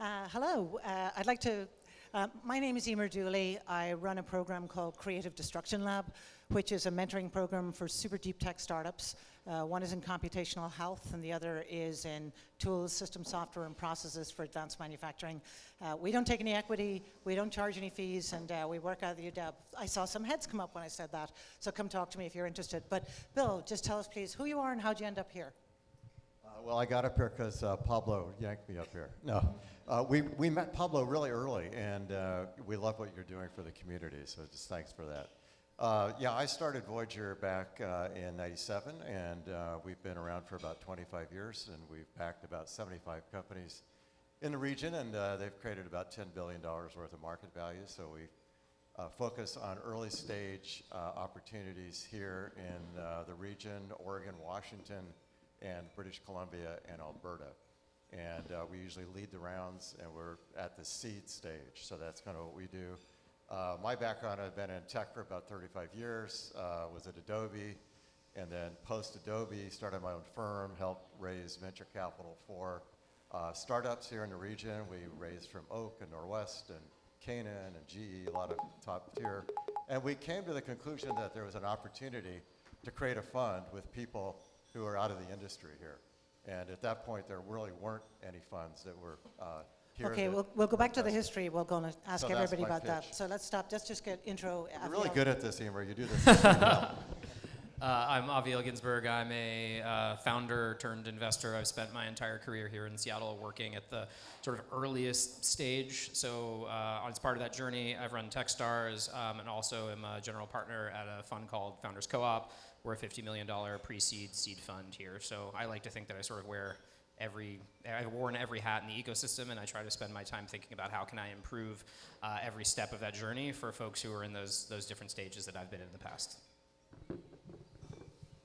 Hello. I'd like to. My name is Emer Dooley. I run a program called Creative Destruction Lab, which is a mentoring program for super deep tech startups. One is in computational health, and the other is in tools, system software, and processes for advanced manufacturing. We don't take any equity, we don't charge any fees, and we work out of the UW. I saw some heads come up when I said that, so come talk to me if you're interested. But Bill, just tell us, please, who you are and how'd you end up here? Well, I got up here because Pablo yanked me up here. No, we met Pablo really early, and we love what you're doing for the community, so just thanks for that. Yeah, I started Voyager back in '97, and we've been around for about 25 years, and we've backed about 75 companies in the region, and they've created about $10 billion worth of market value, so we focus on early stage opportunities here in the region, Oregon, Washington, and British Columbia and Alberta. And we usually lead the rounds, and we're at the seed stage, so that's kind of what we do. My background, I've been in tech for about 35 years, was at Adobe, and then post-Adobe, started my own firm, helped raise venture capital for startups here in the region. We raised from Oak and Norwest and Canaan and GE, a lot of top tier. And we came to the conclusion that there was an opportunity to create a fund with people who are out of the industry here. And at that point, there really weren't any funds that were here. Okay, we'll go back to the history. We're going to ask everybody about that. So let's stop. Let's just get intro. You're really good at this, Emer. You do this well. I'm Aviel Ginsberg. I'm a founder turned investor. I've spent my entire career here in Seattle working at the sort of earliest stage. So as part of that journey, I've run Techstars and also am a general partner at a fund called Founders Co-op. We're a $50 million pre-seed seed fund here. So I like to think that I sort of I've worn every hat in the ecosystem, and I try to spend my time thinking about how can I improve every step of that journey for folks who are in those different stages that I've been in the past.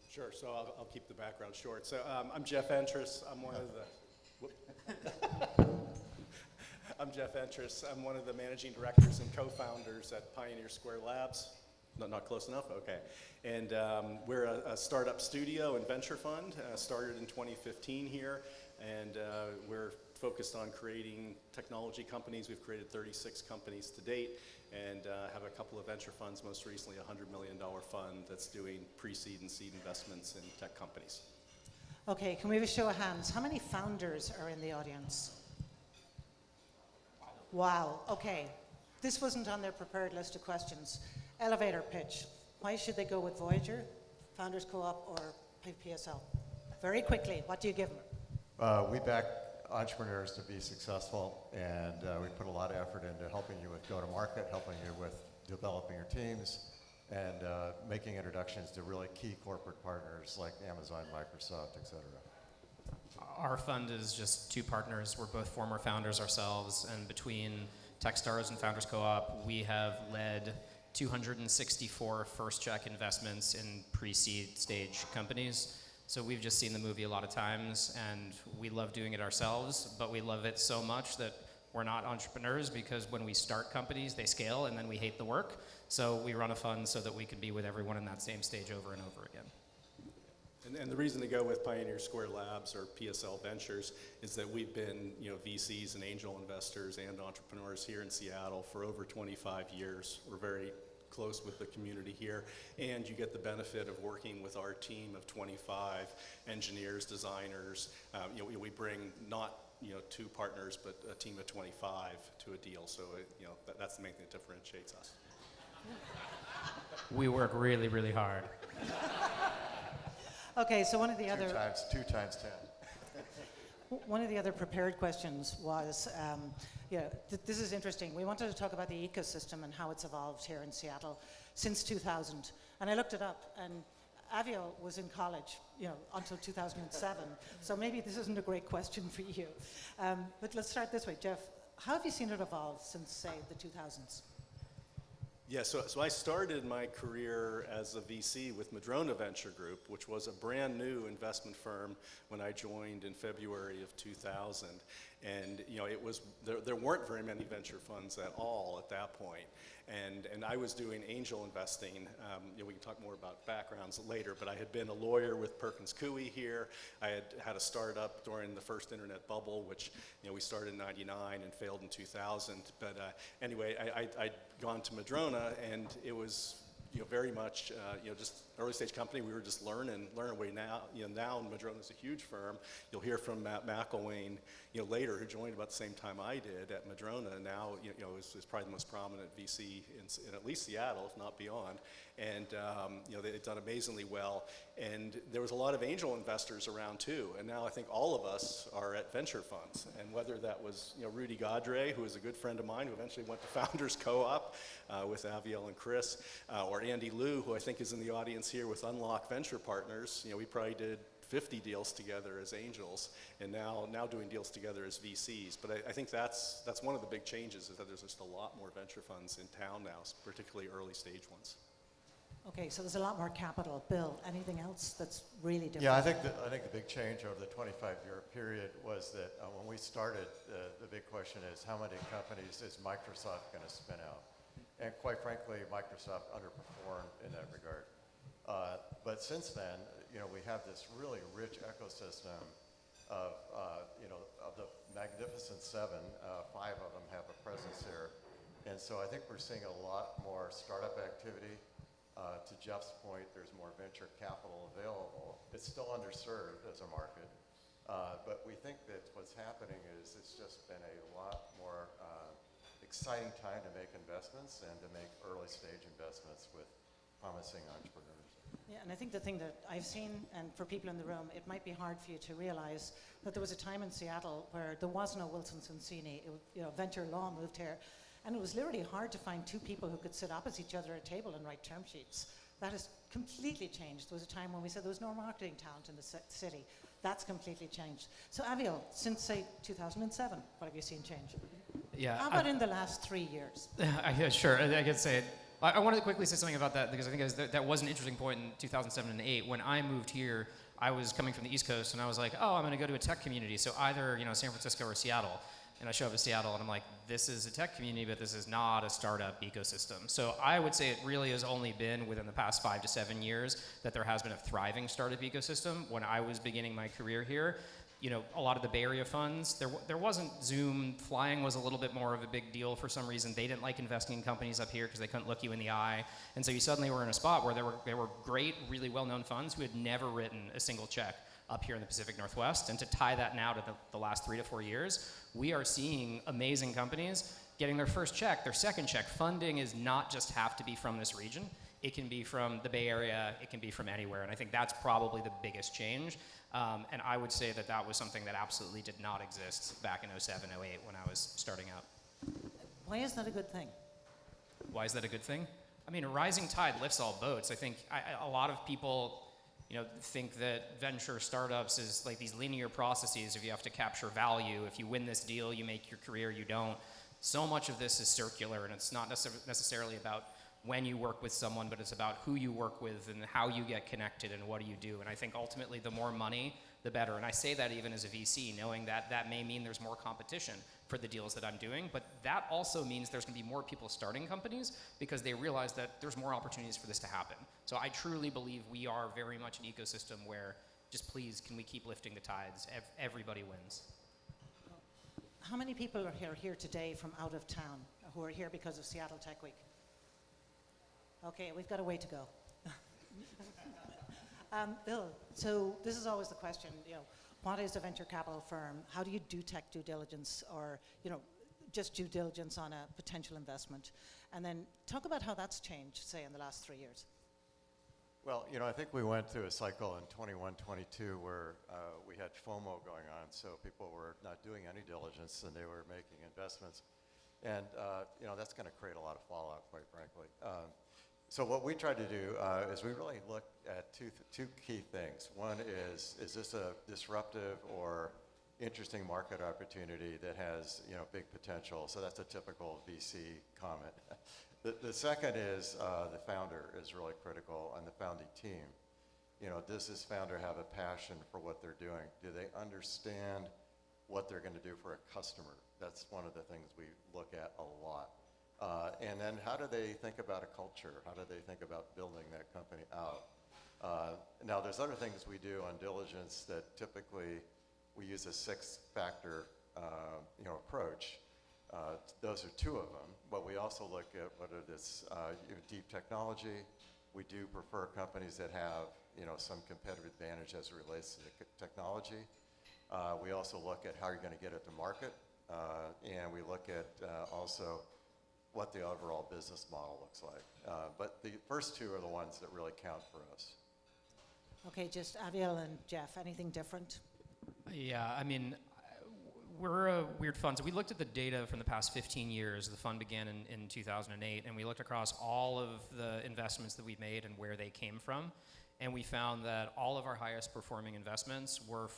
Sure, so I'll keep the background short. So I'm Jeff Entris. I'm one of the managing directors and co-founders at Pioneer Square Labs. Not close enough? Okay. And we're a startup studio and venture fund, started in 2015 here, and we're focused on creating technology companies. We've created 36 companies to date, and have a couple of venture funds, most recently a $100 million fund that's doing pre-seed and seed investments in tech companies. Okay, can we have a show of hands? How many founders are in the audience? Wow, okay. This wasn't on their prepared list of questions. Elevator pitch. Why should they go with Voyager, Founders Co-op, or PSL? Very quickly, what do you give them? We back entrepreneurs to be successful, and we put a lot of effort into helping you with go-to-market, helping you with developing your teams, and making introductions to really key corporate partners like Amazon, Microsoft, et cetera. Our fund is just two partners. We're both former founders ourselves, and between Techstars and Founders Co-op, we have led 264 first check investments in pre-seed stage companies. So we've just seen the movie a lot of times, and we love doing it ourselves, but we love it so much that we're not entrepreneurs, because when we start companies, they scale, and then we hate the work. So we run a fund so that we can be with everyone in that same stage over and over again. And the reason to go with Pioneer Square Labs or PSL Ventures is that we've been, VCs and angel investors and entrepreneurs here in Seattle for over 25 years. We're very close with the community here, and you get the benefit of working with our team of 25 engineers, designers. We bring not two partners, but a team of 25 to a deal. So that's the main thing that differentiates us. We work really, really hard. Okay, so one of the other... Two times 10. One of the other prepared questions was, this is interesting. We wanted to talk about the ecosystem and how it's evolved here in Seattle since 2000. And I looked it up, and Aviel was in college, until 2007. So maybe this isn't a great question for you. But let's start this way. Jeff, how have you seen it evolve since, say, the 2000s? Yeah, so I started my career as a VC with Madrona Venture Group, which was a brand new investment firm when I joined in February of 2000. And it was there weren't very many venture funds at all at that point. And I was doing angel investing. We can talk more about backgrounds later, but I had been a lawyer with Perkins Coie here. I had a startup during the first internet bubble, which we started in '99 and failed in 2000. But anyway, I'd gone to Madrona, and it was very much, just early stage company. We were just learning away now. Now Madrona's a huge firm. You'll hear from Matt McElwain, later, who joined about the same time I did at Madrona. Now, is probably the most prominent VC in at least Seattle, if not beyond. And they've done amazingly well. And there was a lot of angel investors around too. And now I think all of us are at venture funds. And whether that was Rudy Gaudre, who is a good friend of mine, who eventually went to Founders Co-op with Aviel and Chris, or Andy Liu, who I think is in the audience here with Unlock Venture Partners. We probably did 50 deals together as angels, and now doing deals together as VCs. But I think that's one of the big changes, is that there's just a lot more venture funds in town now, particularly early stage ones. Okay, so there's a lot more capital. Bill, anything else that's really different? Yeah, I think the big change over the 25-year period was that when we started, the big question is, how many companies is Microsoft going to spin out? And quite frankly, Microsoft underperformed in that regard. But since then, we have this really rich ecosystem of the Magnificent Seven. 5 of them have a presence here. And so I think we're seeing a lot more startup activity. To Jeff's point, there's more venture capital available. It's still underserved as a market. But we think that what's happening is it's just been a lot more exciting time to make investments and to make early stage investments with promising entrepreneurs. Yeah, and I think the thing that I've seen, and for people in the room, it might be hard for you to realize that there was a time in Seattle where there was no Wilson Sonsini. Venture law moved here, and it was literally hard to find 2 people who could sit opposite each other at a table and write term sheets. That has completely changed. There was a time when we said there was no marketing talent in the city. That's completely changed. So Aviel, since say 2007, what have you seen change? Yeah. How about in the last 3 years? Yeah, sure. I could say it. I wanted to quickly say something about that, because I think that was an interesting point in 2007 and 2008. When I moved here, I was coming from the East Coast, and I was like, oh, I'm going to go to a tech community, so either San Francisco or Seattle. And I show up in Seattle, and I'm like, this is a tech community, but this is not a startup ecosystem. So I would say it really has only been within the past 5 to 7 years that there has been a thriving startup ecosystem. When I was beginning my career here, a lot of the Bay Area funds, there wasn't Zoom. Flying was a little bit more of a big deal for some reason. They didn't like investing in companies up here because they couldn't look you in the eye. And so you suddenly were in a spot where there were great, really well-known funds who had never written a single check up here in the Pacific Northwest. And to tie that now to the last 3 to 4 years, we are seeing amazing companies getting their first check, their second check. Funding is not just have to be from this region. It can be from the Bay Area. It can be from anywhere. And I think that's probably the biggest change. And I would say that was something that absolutely did not exist back in 07, 08 when I was starting out. Why is that a good thing? Why is that a good thing? I mean, a rising tide lifts all boats. I think a lot of people think that venture startups is like these linear processes. If you have to capture value, if you win this deal, you make your career, you don't. So much of this is circular, and it's not necessarily about when you work with someone, but it's about who you work with and how you get connected and what do you do. And I think ultimately the more money, the better. And I say that even as a VC, knowing that may mean there's more competition for the deals that I'm doing, but that also means there's gonna be more people starting companies because they realize that there's more opportunities for this to happen. So I truly believe we are very much an ecosystem where just please, can we keep lifting the tides? Everybody wins. How many people are here today from out of town who are here because of Seattle Tech Week? Okay, we've got a way to go. Bill, so this is always the question, what is a venture capital firm? How do you do tech due diligence, or just due diligence on a potential investment? And then talk about how that's changed, say, in the last 3 years. Well, I think we went through a cycle in 21, 22 where we had FOMO going on, so people were not doing any diligence and they were making investments. And, that's going to create a lot of fallout, quite frankly. So what we tried to do is we really looked at two key things. One is this a disruptive or interesting market opportunity that has big potential? So that's a typical VC comment. The second is the founder is really critical, and the founding team. Does this founder have a passion for what they're doing? Do they understand what they're going to do for a customer. That's one of the things we look at a lot. And then how do they think about a culture? How do they think about building that company out? Now, there's other things we do on diligence that typically we use a 6-factor approach. Those are 2 of them, but we also look at whether it's deep technology. We do prefer companies that have some competitive advantage as it relates to the technology. We also look at how you're going to get it to market, and we look at also what the overall business model looks like. But the first 2 are the ones that really count for us. Okay, just Aviel and Jeff, anything different? Yeah, I mean, we're a weird fund. So we looked at the data from the past 15 years. The fund began in 2008, and we looked across all of the investments that we've made and where they came from. And we found that all of our highest performing investments were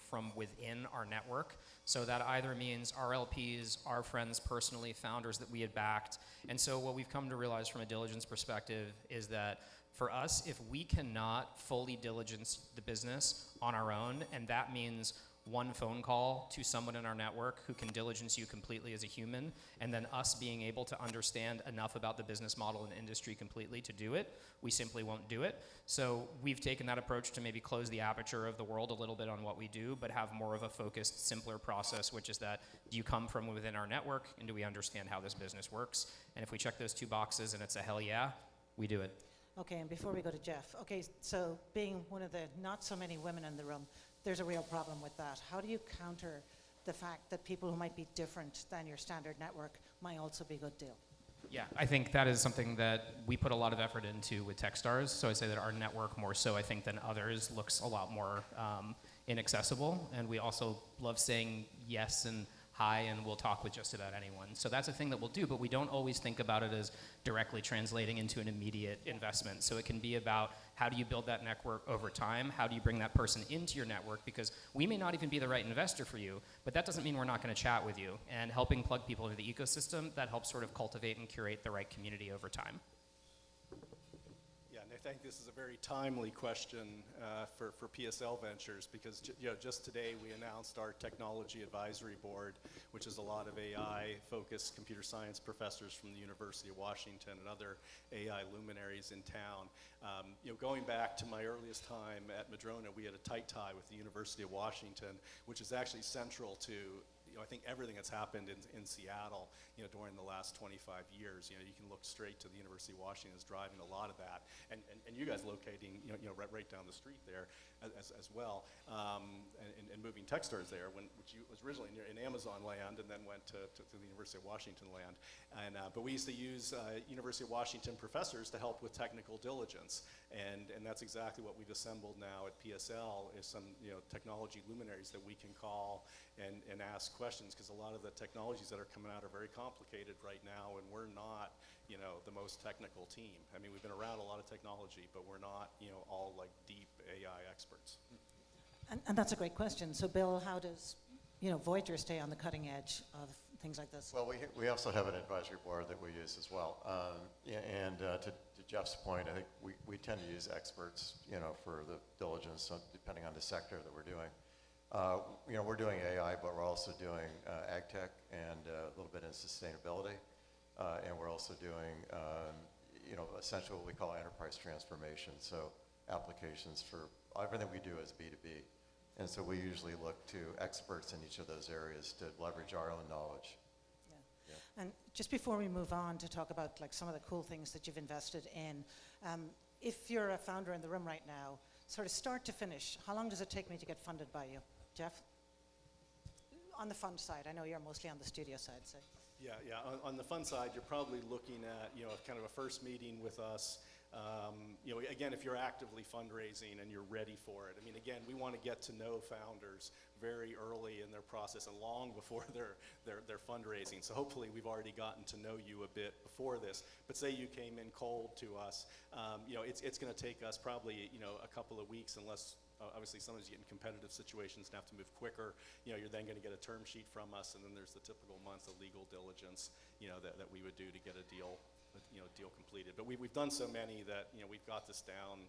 from within our network. So that either means our LPs, our friends personally, founders that we had backed. And so what we've come to realize from a diligence perspective is that for us, if we cannot fully diligence the business on our own, and that means one phone call to someone in our network who can diligence you completely as a human, and then us being able to understand enough about the business model and industry completely to do it, we simply won't do it. So we've taken that approach to maybe close the aperture of the world a little bit on what we do, but have more of a focused, simpler process, which is that do you come from within our network, and do we understand how this business works? And if we check those 2 boxes and it's a hell yeah, we do it. Okay, and before we go to Jeff, okay, so being one of the not so many women in the room, there's a real problem with that. How do you counter the fact that people who might be different than your standard network might also be a good deal? Yeah, I think that is something that we put a lot of effort into with Techstars. So I say that our network, more so I think than others, looks a lot more inaccessible. And we also love saying yes and hi, and we'll talk with just about anyone. So that's a thing that we'll do, but we don't always think about it as directly translating into an immediate investment. So it can be about how do you build that network over time? How do you bring that person into your network? Because we may not even be the right investor for you, but that doesn't mean we're not going to chat with you. And helping plug people into the ecosystem, that helps sort of cultivate and curate the right community over time. Yeah, and I think this is a very timely question for PSL Ventures, because just today we announced our technology advisory board, which is a lot of AI-focused computer science professors from the University of Washington and other AI luminaries in town. Going back to my earliest time at Madrona, we had a tight tie with the University of Washington, which is actually central to I think everything that's happened in Seattle, during the last 25 years, you can look straight to the University of Washington as driving a lot of that, and you guys locating, right down the street there as well, and moving Techstars there, which was originally in Amazon land and then went to the University of Washington land, but we used to use University of Washington professors to help with technical diligence, and that's exactly what we've assembled now at PSL is some technology luminaries that we can call and ask questions, because a lot of the technologies that are coming out are very complicated right now, and we're not, the most technical team. I mean, we've been around a lot of technology, but we're not, all like deep AI experts. And that's a great question. So Bill, how does, Voyager stay on the cutting edge of things like this? Well, we also have an advisory board that we use as well. And to Jeff's point, I think we tend to use experts, for the diligence, depending on the sector that we're doing. We're doing AI, but we're also doing ag tech and a little bit in sustainability. And we're also doing, essentially what we call enterprise transformation. So applications for everything we do is B2B. And so we usually look to experts in each of those areas to leverage our own knowledge. Yeah. And just before we move on to talk about like some of the cool things that you've invested in, if you're a founder in the room right now, sort of start to finish, how long does it take me to get funded by you? Jeff? On the fund side, I know you're mostly on the studio side, so. Yeah. On the fund side, you're probably looking at, kind of a first meeting with us. Again, if you're actively fundraising and you're ready for it. I mean, again, we want to get to know founders very early in their process and long before their fundraising. So hopefully we've already gotten to know you a bit before this. But say you came in cold to us, it's going to take us probably, a couple of weeks, unless obviously sometimes you get in competitive situations and have to move quicker. You're then going to get a term sheet from us, and then there's the typical months of legal diligence, that we would do to get a deal completed. But we've done so many that we've got this down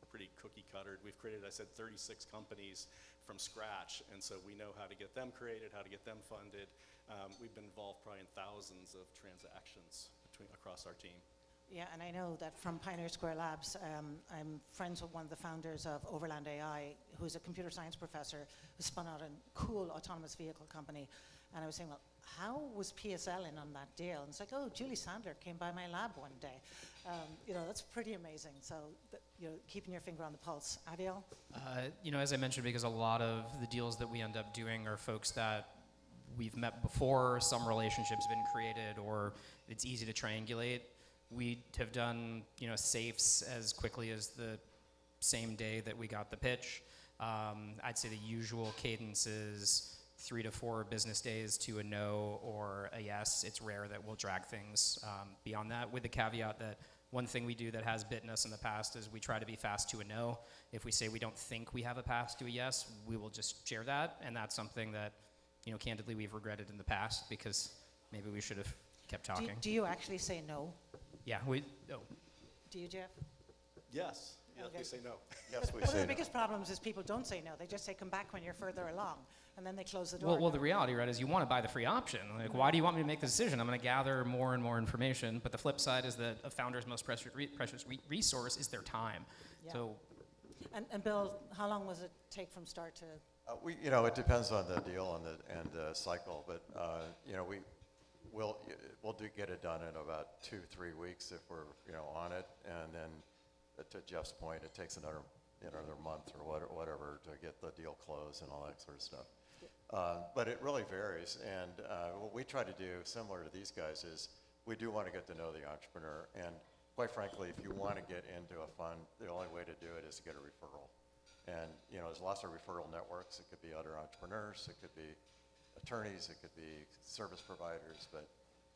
pretty cookie cuttered. We've created, I said, 36 companies from scratch, and so we know how to get them created, how to get them funded. We've been involved probably in thousands of transactions across our team. Yeah, and I know that from Pioneer Square Labs, I'm friends with one of the founders of Overland AI, who's a computer science professor who spun out a cool autonomous vehicle company. And I was saying, well, how was PSL in on that deal? And it's like, oh, Julie Sandler came by my lab one day. That's pretty amazing. So, keeping your finger on the pulse. Aviel? As I mentioned, because a lot of the deals that we end up doing are folks that we've met before, some relationships have been created, or it's easy to triangulate. We have done, safes as quickly as the same day that we got the pitch. I'd say the usual cadence is 3 to 4 business days to a no or a yes. It's rare that we'll drag things beyond that, with the caveat that one thing we do that has bitten us in the past is we try to be fast to a no. If we say we don't think we have a path to a yes, we will just share that, and that's something that, candidly we've regretted in the past because maybe we should have kept talking. Do you actually say no? Yeah, Do you, Jeff? Yes, Okay. we say no. Yes, we One of say the no. biggest problems is people don't say no. They just say come back when you're further along, and then they close the door. Well, the reality, right, is you want to buy the free option. Like, why do you want me to make the decision? I'm going to gather more and more information. But the flip side is that a founder's most precious resource is their time. Yeah. So, And Bill, how long was it take from start to? It depends on the deal and the cycle, but we'll get it done in about 2-3 weeks if we're on it, and then to Jeff's point, it takes another month or whatever to get the deal closed and all that sort of stuff. But it really varies, and what we try to do, similar to these guys, is we do want to get to know the entrepreneur, and quite frankly, if you want to get into a fund, the only way to do it is to get a referral. And there's lots of referral networks. It could be other entrepreneurs, it could be attorneys, it could be service providers, but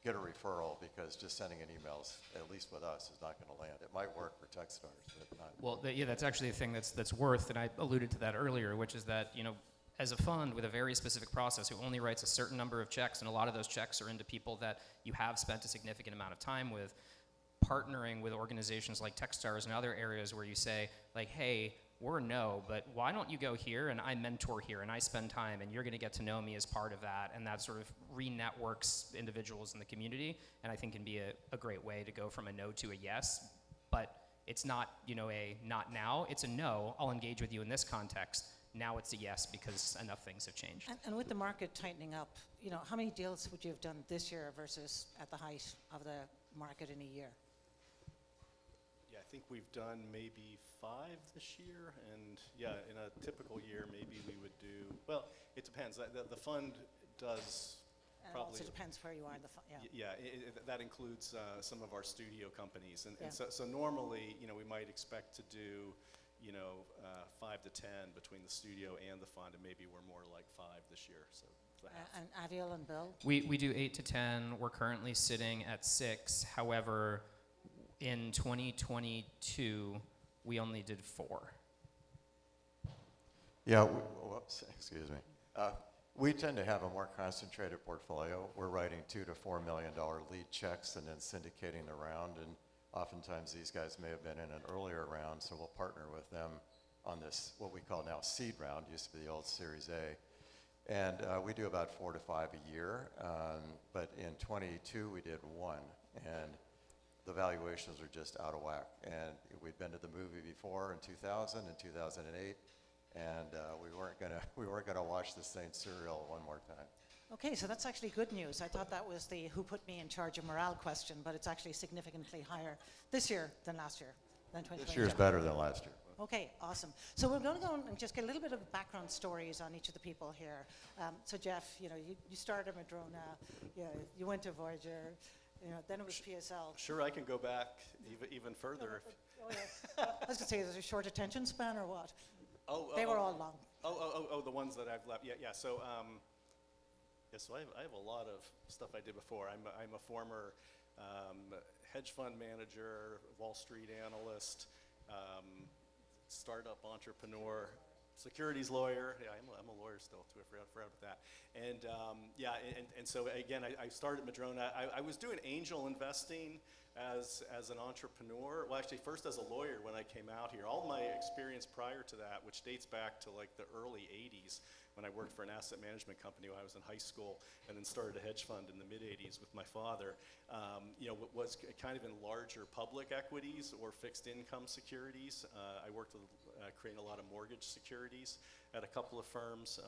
get a referral, because just sending an email, at least with us, is not going to land. It might work for Techstars, but not. well, that's actually the thing that's worth, and I alluded to that earlier, which is that, as a fund with a very specific process who only writes a certain number of checks, and a lot of those checks are into people that you have spent a significant amount of time with, partnering with organizations like Techstars and other areas where you say, like, hey, we're a no, but why don't you go here, and I mentor here, and I spend time, and you're going to get to know me as part of that, and that sort of re-networks individuals in the community, and I think can be a great way to go from a no to a yes. But it's not, a not now, it's a no, I'll engage with you in this context. Now it's a yes because enough things have changed. And with the market tightening up, how many deals would you have done this year versus at the height of the market in a year? Yeah, I think we've done maybe 5 this year, and in a typical year, maybe we would do, well, it depends. The fund does And probably. also depends where you are in the fund. Yeah. That includes some of our studio companies, and Yeah. so normally, we might expect to do, 5 to 10 between the studio and the fund, and maybe we're more like 5 this year. So half. And Aviel and Bill? We do 8 to 10. We're currently sitting at 6. However, in 2022, we only did 4. Yeah, whoops, excuse me. We tend to have a more concentrated portfolio. We're writing $2 to $4 million lead checks and then syndicating the round, and oftentimes these guys may have been in an earlier round, so we'll partner with them on this, what we call now seed round, used to be the old Series A. And we do about 4 to 5 a year, but in 22 we did 1, and the valuations are just out of whack. And we'd been to the movie before in 2000 and 2008, and we weren't gonna watch the same serial one more time. Okay, so that's actually good news. I thought that was the who put me in charge of morale question, but it's actually significantly higher this year than last year, than 2022. This year's better than last year. Okay, awesome. So we're going to go and just get a little bit of background stories on each of the people here. So Jeff, you started Madrona, you went to Voyager, then it was PSL. Sure, I can go back even further. Oh, yeah. I was going to say, there's a short attention span or what? They were all long. The ones that I've left. Yeah. So, so I have a lot of stuff I did before. I'm a former hedge fund manager, Wall Street analyst, startup entrepreneur, securities lawyer. Yeah, I'm a lawyer still too. I forgot about that. And and so again, I started Madrona. I was doing angel investing as an entrepreneur, well, actually, first as a lawyer when I came out here. All my experience prior to that, which dates back to like the early 80s, when I worked for an asset management company when I was in high school, and then started a hedge fund in the mid-80s with my father, was kind of in larger public equities or fixed income securities. I worked with creating a lot of mortgage securities at a couple of firms,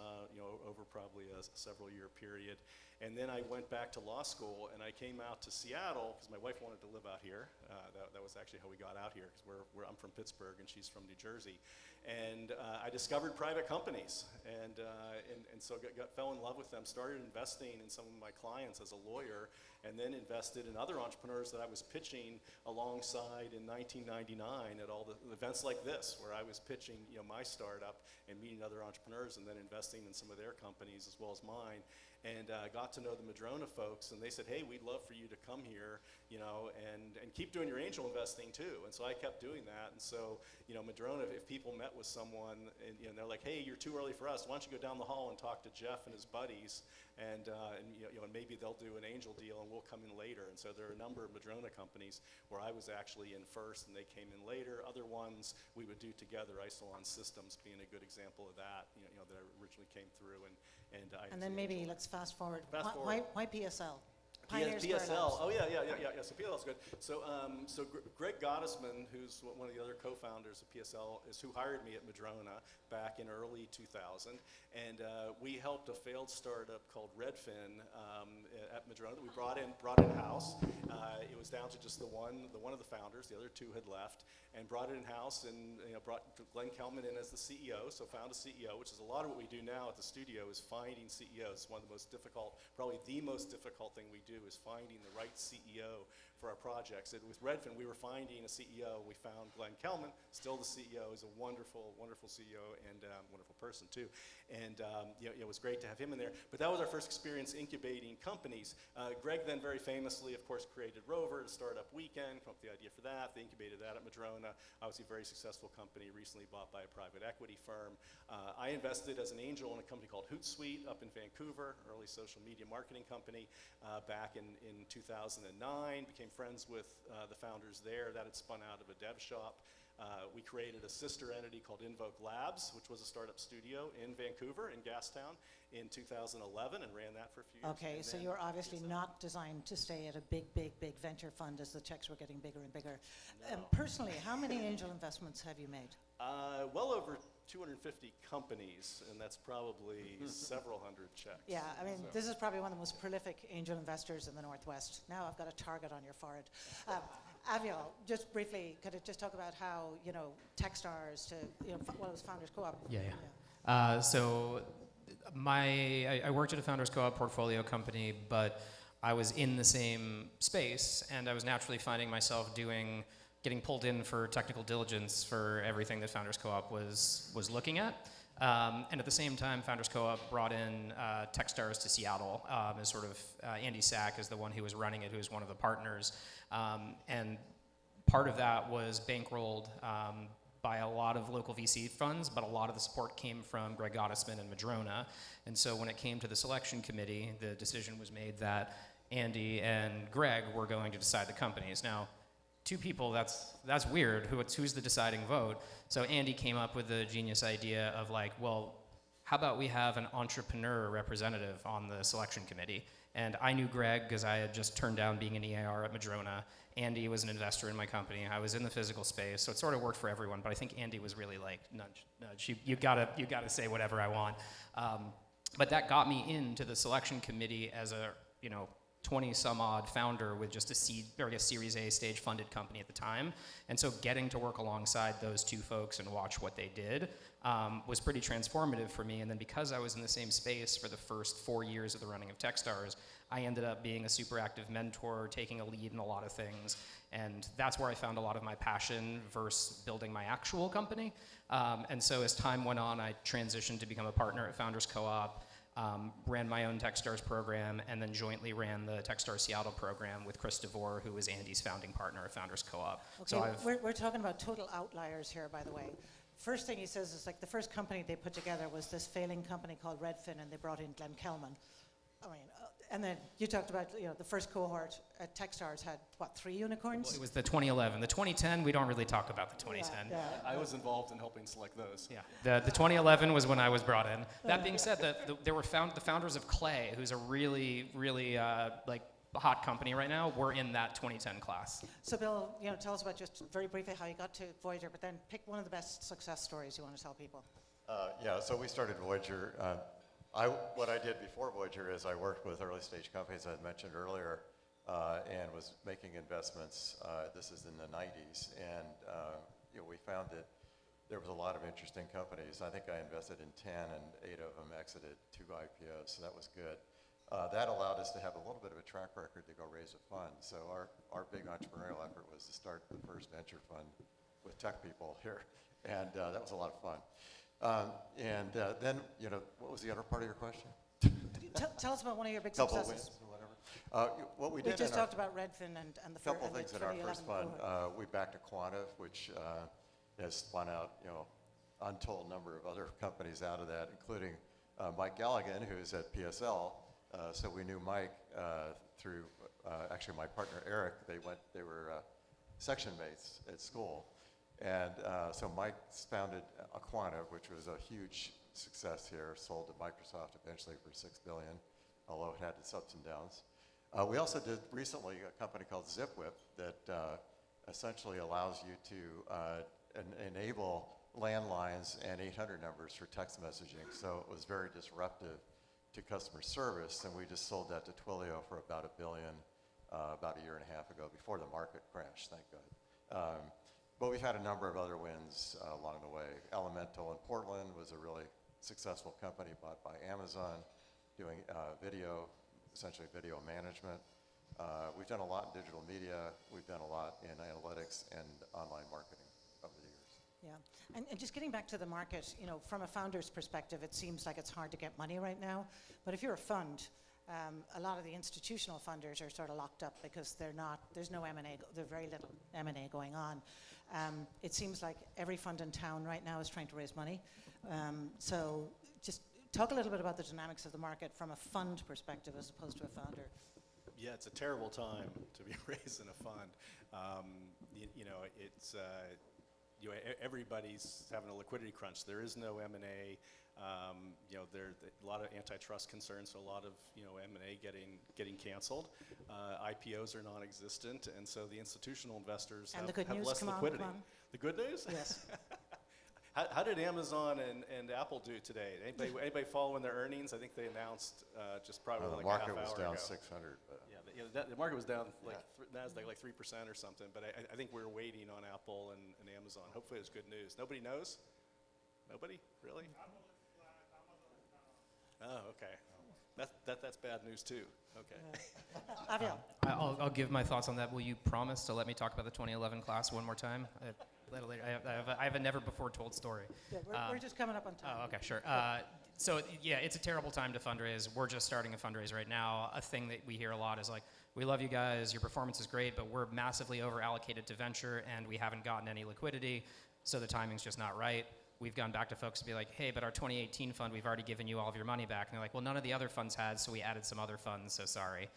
over probably a several-year period. And then I went back to law school, and I came out to Seattle because my wife wanted to live out here. That was actually how we got out here, because I'm from Pittsburgh and she's from New Jersey. And I discovered private companies, and so fell in love with them, started investing in some of my clients as a lawyer, and then invested in other entrepreneurs that I was pitching alongside in 1999 at all the events like this, where I was pitching my startup and meeting other entrepreneurs and then investing in some of their companies as well as mine. And got to know the Madrona folks, and they said, hey, we'd love for you to come here, and keep doing your angel investing too. And so I kept doing that. And so, Madrona, if people met with someone and they're like, hey, you're too early for us, why don't you go down the hall and talk to Jeff and his buddies, and maybe they'll do an angel deal and we'll come in later. And so there are a number of Madrona companies where I was actually in first and they came in later. Other ones we would do together, Isilon Systems being a good example of that, that originally came through. And then maybe let's fast forward. Fast forward. Why PSL? Pioneer Square Labs. PSL. Oh yeah. So PSL is good. So Greg Gottesman, who's one of the other co-founders of PSL, is who hired me at Madrona back in early 2000, and we helped a failed startup called Redfin at Madrona that we brought in house. It was down to just the one of the founders. The other two had left, and brought it in house, and brought Glenn Kelman in as the CEO. So found a CEO, which is a lot of what we do now at the studio is finding CEOs. It's one of the most difficult, probably the most difficult thing we do is finding the right CEO for our projects. And with Redfin, we were finding a CEO. We found Glenn Kelman, still the CEO. He's a wonderful, wonderful CEO and wonderful person too. And it was great to have him in there. But that was our first experience incubating companies. Greg then very famously, of course, created Rover, a startup weekend, come up with the idea for that. They incubated that at Madrona. Obviously a very successful company, recently bought by a private equity firm. I invested as an angel in a company called Hootsuite up in Vancouver, early social media marketing company, back in 2009. Became friends with the founders there. That had spun out of a dev shop. We created a sister entity called Invoke Labs, which was a startup studio in Vancouver, in Gastown, in 2011, and ran that for a few years. Okay, so you're obviously not designed to stay at a big venture fund as the checks were getting bigger and bigger. No. Personally, how many angel investments have you made? Well over 250 companies, and that's probably several hundred checks. Yeah, I mean, this is probably one of the most prolific angel investors in the Northwest. Now I've got a target on your forehead. Avial, just briefly, could it just talk about how, Techstars to, it was Founders Co-op? Yeah. So I worked at a Founders Co-op portfolio company, but I was in the same space, and I was naturally finding myself getting pulled in for technical diligence for everything that Founders Co-op was looking at. And at the same time, Founders Co-op brought in Techstars to Seattle as sort of Andy Sack is the one who was running it, who was one of the partners. And part of that was bankrolled by a lot of local VC funds, but a lot of the support came from Greg Gottesman and Madrona. And so when it came to the selection committee, the decision was made that Andy and Greg were going to decide the companies. Now, two people, that's weird. Who's the deciding vote? So Andy came up with the genius idea of how about we have an entrepreneur representative on the selection committee? And I knew Greg because I had just turned down being an EAR at Madrona. Andy was an investor in my company. I was in the physical space, so it sort of worked for everyone. But I think Andy was really nudge. You gotta say whatever I want. But that got me into the selection committee as a 20 some odd founder with just a Series A stage funded company at the time. And so getting to work alongside those two folks and watch what they did was pretty transformative for me. And then because I was in the same space for the first 4 years of the running of Techstars, I ended up being a super active mentor, taking a lead in a lot of things. And that's where I found a lot of my passion versus building my actual company. And so as time went on, I transitioned to become a partner at Founders Co-op. Ran my own Techstars program, and then jointly ran the Techstars Seattle program with Chris DeVore, who was Andy's founding partner at Founders Co-op. Okay, so we're talking about total outliers here, by the way. First thing he says is the first company they put together was this failing company called Redfin, and they brought in Glenn Kelman. I mean, and then you talked about, the first cohort at Techstars had, what, 3 unicorns? Well, it was the 2011. The 2010, we don't really talk about the 2010. Yeah. I was involved in helping select those. Yeah, the 2011 was when I was brought in. That being said, there were the founders of Clay, who's a really, really like hot company right now. Were in that 2010 class. So Bill, tell us about just very briefly how you got to Voyager, but then pick one of the best success stories you want to tell people. Yeah, so we started Voyager. What I did before Voyager is I worked with early stage companies I had mentioned earlier and was making investments. This is in the 90s. And we found that there was a lot of interesting companies. I think I invested in 10 and 8 of them exited 2 IPOs, so that was good. That allowed us to have a little bit of a track record to go raise a fund. So our big entrepreneurial effort was to start the first venture fund with tech people here. And that was a lot of fun. Then, what was the other part of your question? Tell us about one of your big Couple of successes. wins or whatever. What we We did just in our talked about Redfin and the couple of and the things in our 2011 first fund. cohort. We backed Aquantive, which has spun out, untold number of other companies out of that, including Mike Galligan, who's at PSL. So we knew Mike through actually my partner Eric. They were section mates at school. And so Mike founded Aquantive, which was a huge success here, sold to Microsoft eventually for $6 billion, although it had its ups and downs. We also did recently a company called ZipWhip that essentially allows you to enable landlines and 800 numbers for text messaging. So it was very disruptive to customer service, and we just sold that to Twilio for about $1 billion about a year and a half ago before the market crashed, thank God. But we've had a number of other wins along the way. Elemental in Portland was a really successful company bought by Amazon, doing essentially video management. We've done a lot in digital media. We've done a lot in analytics and online marketing over the years. Yeah, and just getting back to the market, from a founder's perspective, it seems like it's hard to get money right now. But if you're a fund, a lot of the institutional funders are sort of locked up because there's no M&A, there's very little M&A going on. It seems like every fund in town right now is trying to raise money. So just talk a little bit about the dynamics of the market from a fund perspective as opposed to a founder. Yeah, it's a terrible time to be raising a fund. Everybody's having a liquidity crunch. There is no M&A. There are a lot of antitrust concerns, so a lot of M&A getting canceled. IPOs are non-existent, and so the institutional investors And have, the good have news, less come on, liquidity. come on. The good news? Yes. How did Amazon and Apple do today? Anybody following their earnings? I think they announced just probably The like market a half was hour down ago. 600. But The market was down Nasdaq like 3% or something, but I think we're waiting on Apple and Amazon. Hopefully it's good news. Nobody knows? Nobody? Really? Oh, okay. That's bad news too. Okay. Aviel. I'll give my thoughts on that. Will you promise to let me talk about the 2011 class one more time? A little later. I have a never before told story. Yeah, we're just coming up on time. Oh, okay, sure. So yeah, it's a terrible time to fundraise. We're just starting a fundraise right now. A thing that we hear a lot is like, we love you guys, your performance is great, but we're massively over allocated to venture and we haven't gotten any liquidity, so the timing's just not right. We've gone back to folks to be like, hey, but our 2018 fund, we've already given you all of your money back. And they're like, well, none of the other funds had, so we added some other funds, so sorry.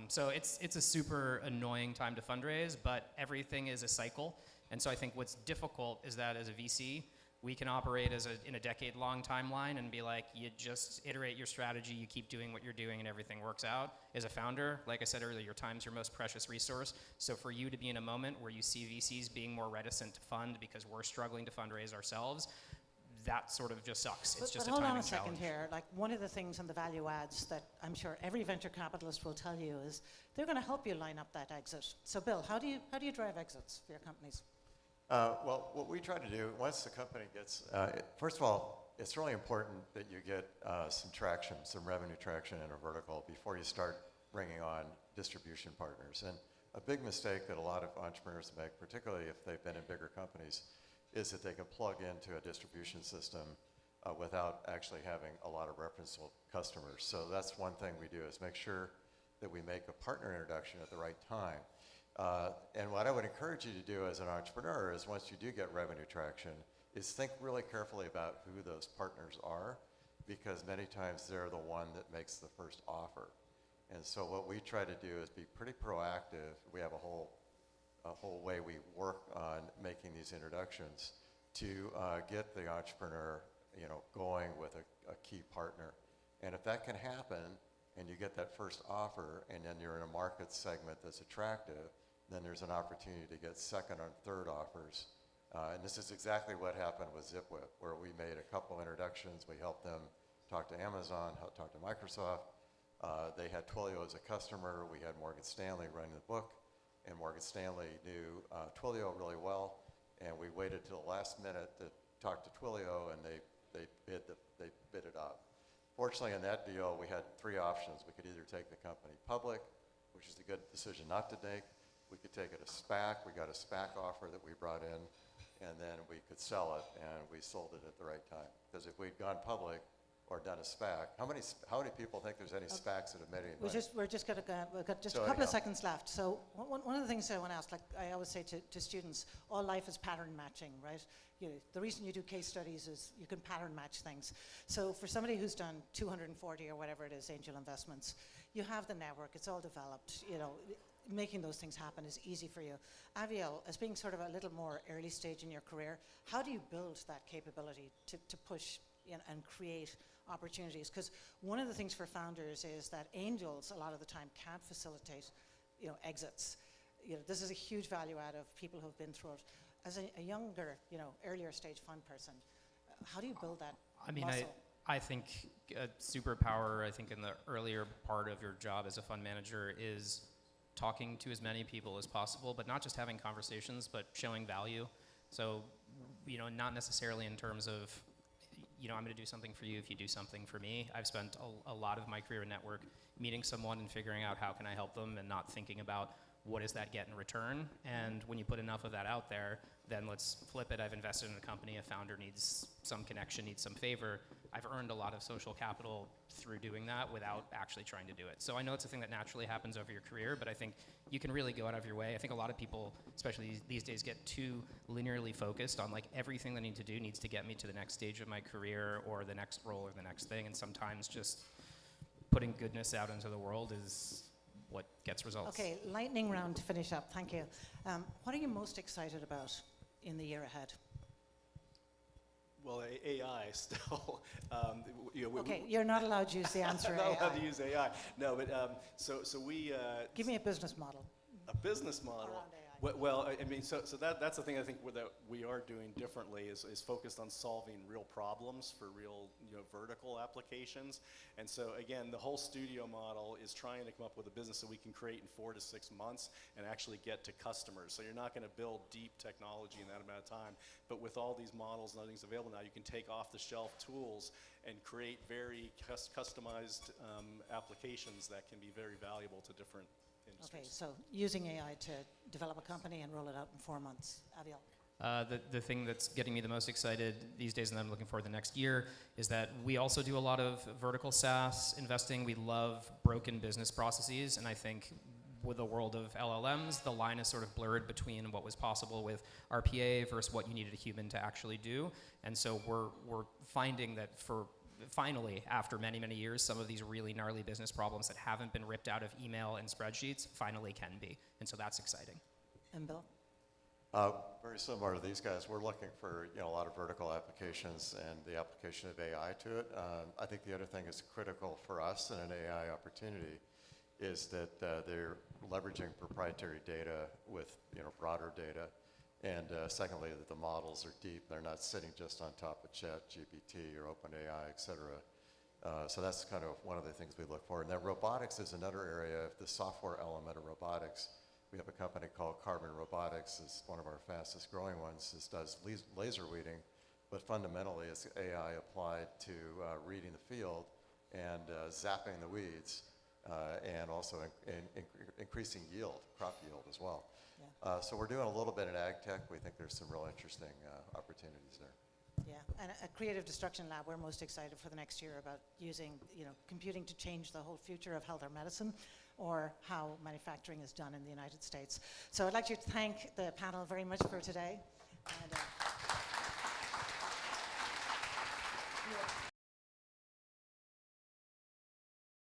So it's a super annoying time to fundraise, but everything is a cycle. And so I think what's difficult is that as a VC, we can operate in a decade-long timeline and be like, you just iterate your strategy, you keep doing what you're doing, and everything works out. As a founder, like I said earlier, your time's your most precious resource. So for you to be in a moment where you see VCs being more reticent to fund because we're struggling to fundraise ourselves, that sort of just sucks. It's just a hold timing on a second challenge. here. Like, one of the things in the value adds that I'm sure every venture capitalist will tell you is they're going to help you line up that exit. So Bill, how do you drive exits for your companies? Well, what we try to do, once the company gets, first of all, it's really important that you get some traction, some revenue traction in a vertical before you start bringing on distribution partners. And a big mistake that a lot of entrepreneurs make, particularly if they've been in bigger companies, is that they can plug into a distribution system without actually having a lot of referenceable customers. So that's one thing we do, is make sure that we make a partner introduction at the right time. And what I would encourage you to do as an entrepreneur is, once you do get revenue traction, is think really carefully about who those partners are because many times they're the one that makes the first offer. And so what we try to do is be pretty proactive. We have a whole way we work on making these introductions to get the entrepreneur, going with a key partner. And if that can happen, and you get that first offer, and then you're in a market segment that's attractive, then there's an opportunity to get second and third offers. And this is exactly what happened with ZipWhip, where we made a couple introductions. We helped them talk to Amazon, talk to Microsoft. They had Twilio as a customer. We had Morgan Stanley running the book, and Morgan Stanley knew Twilio really well. And we waited till the last minute to talk to Twilio, and they bid it up. Fortunately, in that deal, we had three options. We could either take the company public, which is a good decision not to take. We could take it a SPAC. We got a SPAC offer that we brought in, and then we could sell it, and we sold it at the right time. Because if we'd gone public or done a SPAC, how many people think there's any SPACs that have made any money? We've got just So a couple of anyhow. seconds left. So one of the things I want to ask, like I always say to students, all life is pattern matching, right? The reason you do case studies is you can pattern match things. So for somebody who's done 240 or whatever it is, angel investments, you have the network, it's all developed, making those things happen is easy for you. Aviel, as being sort of a little more early stage in your career, how do you build that capability to push and create opportunities? Because one of the things for founders is that angels a lot of the time can't facilitate exits. This is a huge value add of people who've been through it. As a younger, earlier stage fund person, how do you build that muscle? I think a superpower, in the earlier part of your job as a fund manager is talking to as many people as possible, but not just having conversations, but showing value. So, not necessarily in terms of, I'm going to do something for you if you do something for me. I've spent a lot of my career in network meeting someone and figuring out how can I help them and not thinking about what does that get in return. And when you put enough of that out there, then let's flip it. I've invested in a company, a founder needs some connection, needs some favor. I've earned a lot of social capital through doing that without actually trying to do it. So I know it's a thing that naturally happens over your career, but I think you can really go out of your way. I think a lot of people, especially these days, get too linearly focused on like everything they need to do needs to get me to the next stage of my career or the next role or the next thing. And sometimes just putting goodness out into the world is what gets results. Okay, lightning round to finish up. Thank you. What are you most excited about in the year ahead? Well, AI still. Okay, you're not allowed to use the answer I'm not allowed AI. to use AI. No, but so we. Give me a business model. A business model. Around AI. Well, so that's the thing I think that we are doing differently is focused on solving real problems for real vertical applications. And so again, the whole studio model is trying to come up with a business that we can create in 4 to 6 months and actually get to customers. So you're not going to build deep technology in that amount of time, but with all these models and other things available now, you can take off-the-shelf tools and create very customized applications that can be very valuable to different industries. Okay, so using AI to develop a company and roll it out in 4 months. Aviel. The thing that's getting me the most excited these days and that I'm looking for the next year is that we also do a lot of vertical SaaS investing. We love broken business processes, and I think with the world of LLMs, the line is sort of blurred between what was possible with RPA versus what you needed a human to actually do. And so we're finding that finally, after many, many years, some of these really gnarly business problems that haven't been ripped out of email and spreadsheets finally can be. And so that's exciting. And Bill? Very similar to these guys. We're looking for a lot of vertical applications and the application of AI to it. I think the other thing that's critical for us in an AI opportunity is that they're leveraging proprietary data with broader data. And secondly, that the models are deep. They're not sitting just on top of ChatGPT or OpenAI, et cetera. So that's kind of one of the things we look for. And then robotics is another area, the software element of robotics. We have a company called Carbon Robotics. It's one of our fastest growing ones. This does laser weeding, but fundamentally it's AI applied to reading the field and zapping the weeds, and also increasing yield, crop yield as well. Yeah. So we're doing a little bit in ag tech. We think there's some real interesting opportunities there. Yeah, and a creative destruction lab, we're most excited for the next year about using computing to change the whole future of health or medicine, or how manufacturing is done in the United States. So I'd like to thank the panel very much for today. And,